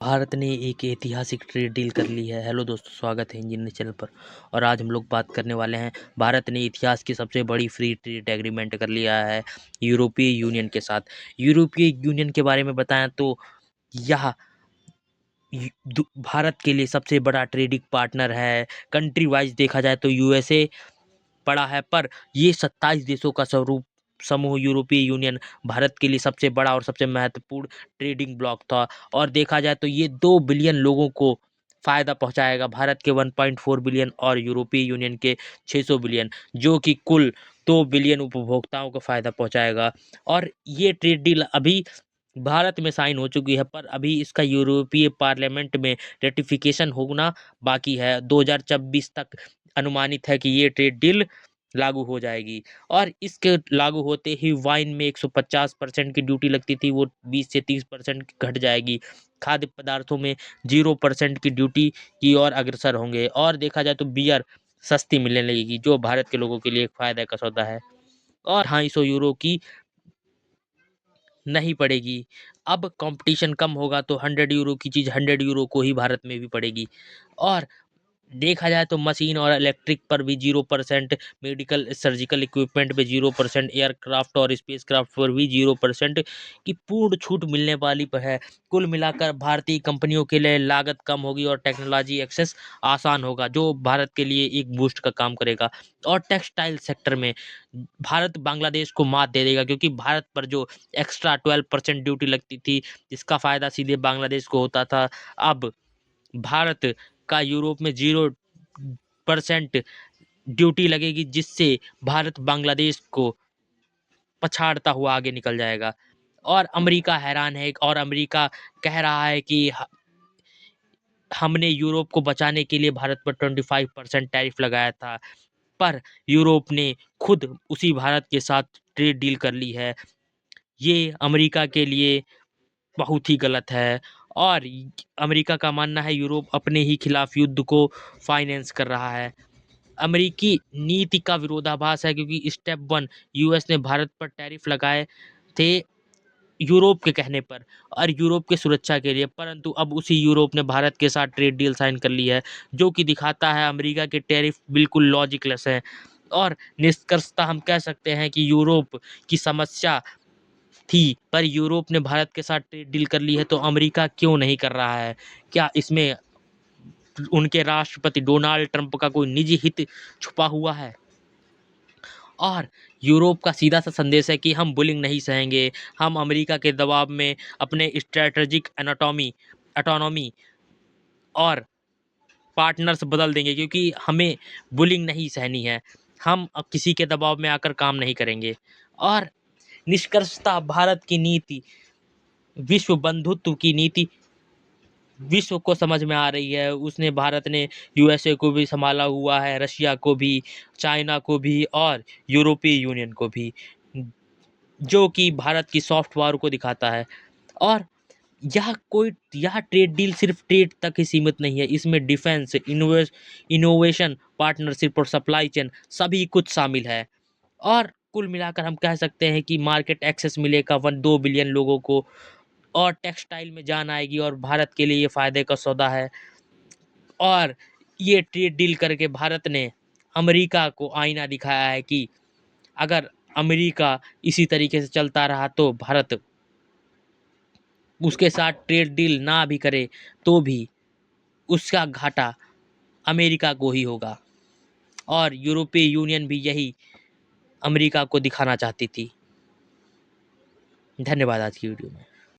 भारत ने एक ऐतिहासिक ट्रेड डील कर ली है। हेलो दोस्तों, स्वागत है इंजीनियर चैनल पर। और आज हम लोग बात करने वाले हैं, भारत ने इतिहास की सबसे बड़ी फ्री ट्रेड एग्रीमेंट कर लिया है यूरोपीय यूनियन के साथ। यूरोपीय यूनियन के बारे में बताएं तो यह भारत के लिए सबसे बड़ा ट्रेडिंग पार्टनर है। कंट्री वाइज देखा जाए तो यूएसए पड़ा है, पर ये 27 देशों का स्वरूप समूह यूरोपीय यूनियन भारत के लिए सबसे बड़ा और सबसे महत्वपूर्ण ट्रेडिंग ब्लॉक था। और देखा जाए तो ये 2 बिलियन लोगों को फायदा पहुंचाएगा, भारत के 1.4 बिलियन और यूरोपीय यूनियन के 600 बिलियन, जो कि कुल 2 बिलियन उपभोक्ताओं को फायदा पहुंचाएगा। और ये ट्रेड डील अभी भारत में साइन हो चुकी है, पर अभी इसका यूरोपीय पार्लियामेंट में रेटिफिकेशन होना बाकी है। 2026 तक अनुमानित है कि ये ट्रेड डील लागू हो जाएगी। और इसके लागू होते ही वाइन में 150% की ड्यूटी लगती थी, वो 20 से 30% घट जाएगी। खाद्य पदार्थों में 0% की ड्यूटी की ओर अग्रसर होंगे। और देखा जाए तो बियर सस्ती मिलने लगेगी, जो भारत के लोगों के लिए एक फायदा का सौदा है। और 250 यूरो की नहीं पड़ेगी। अब कंपटीशन कम होगा तो 100 यूरो की चीज़ 100 यूरो को ही भारत में भी पड़ेगी। और देखा जाए तो मशीन और इलेक्ट्रिक पर भी 0%, मेडिकल सर्जिकल इक्विपमेंट पे 0%, एयरक्राफ्ट और स्पेस क्राफ्ट पर भी 0% की पूर्ण छूट मिलने वाली पर है। कुल मिलाकर भारतीय कंपनियों के लिए लागत कम होगी और टेक्नोलॉजी एक्सेस आसान होगा, जो भारत के लिए एक बूस्ट का काम करेगा। और टेक्सटाइल सेक्टर में भारत बांग्लादेश को मात दे देगा, क्योंकि भारत पर जो एक्स्ट्रा 12% ड्यूटी लगती थी, जिसका फायदा सीधे बांग्लादेश को होता था, अब भारत का यूरोप में 0% ड्यूटी लगेगी, जिससे भारत बांग्लादेश को पछाड़ता हुआ आगे निकल जाएगा। और अमेरिका हैरान है, और अमेरिका कह रहा है कि हमने यूरोप को बचाने के लिए भारत पर 25% टैरिफ लगाया था, पर यूरोप ने खुद उसी भारत के साथ ट्रेड डील कर ली है। ये अमेरिका के लिए बहुत ही गलत है। और अमेरिका का मानना है यूरोप अपने ही खिलाफ युद्ध को फाइनेंस कर रहा है। अमेरिकी नीति का विरोधाभास है, क्योंकि स्टेप 1 यूएस ने भारत पर टैरिफ लगाए थे यूरोप के कहने पर और यूरोप के सुरक्षा के लिए, परंतु अब उसी यूरोप ने भारत के साथ ट्रेड डील साइन कर ली है, जो कि दिखाता है अमेरिका के टैरिफ बिल्कुल लॉजिकलेस हैं। और निष्कर्षतः हम कह सकते हैं कि यूरोप की समस्या थी, पर यूरोप ने भारत के साथ ट्रेड डील कर ली है, तो अमेरिका क्यों नहीं कर रहा है? क्या इसमें उनके राष्ट्रपति डोनाल्ड ट्रंप का कोई निजी हित छुपा हुआ है? और यूरोप का सीधा सा संदेश है कि हम बुलिंग नहीं सहेंगे, हम अमेरिका के दबाव में अपने स्ट्रेटेजिक ऑटोनॉमी और पार्टनर्स बदल देंगे, क्योंकि हमें बुलिंग नहीं सहनी है। हम अब किसी के दबाव में आकर काम नहीं करेंगे। और निष्कर्षतः भारत की नीति, विश्व बंधुत्व की नीति विश्व को समझ में आ रही है। उसने भारत ने यूएसए को भी संभाला हुआ है, रशिया को भी, चाइना को भी और यूरोपीय यूनियन को भी, जो कि भारत की सॉफ्ट पावर को दिखाता है। और यह ट्रेड डील सिर्फ ट्रेड तक ही सीमित नहीं है, इसमें डिफेंस, इनोवेशन, पार्टनरशिप और सप्लाई चेन सभी कुछ शामिल है। और कुल मिलाकर हम कह सकते हैं कि मार्केट एक्सेस मिलेगा 1-2 बिलियन लोगों को, और टेक्सटाइल में जान आएगी, और भारत के लिए ये फायदे का सौदा है। और ये ट्रेड डील करके भारत ने अमेरिका को आईना दिखाया है कि अगर अमेरिका इसी तरीके से चलता रहा तो भारत उसके साथ ट्रेड डील ना भी करे तो भी उसका घाटा अमेरिका को ही होगा। और यूरोपीय यूनियन भी यही अमेरिका को दिखाना चाहती थी। धन्यवाद आज की वीडियो में।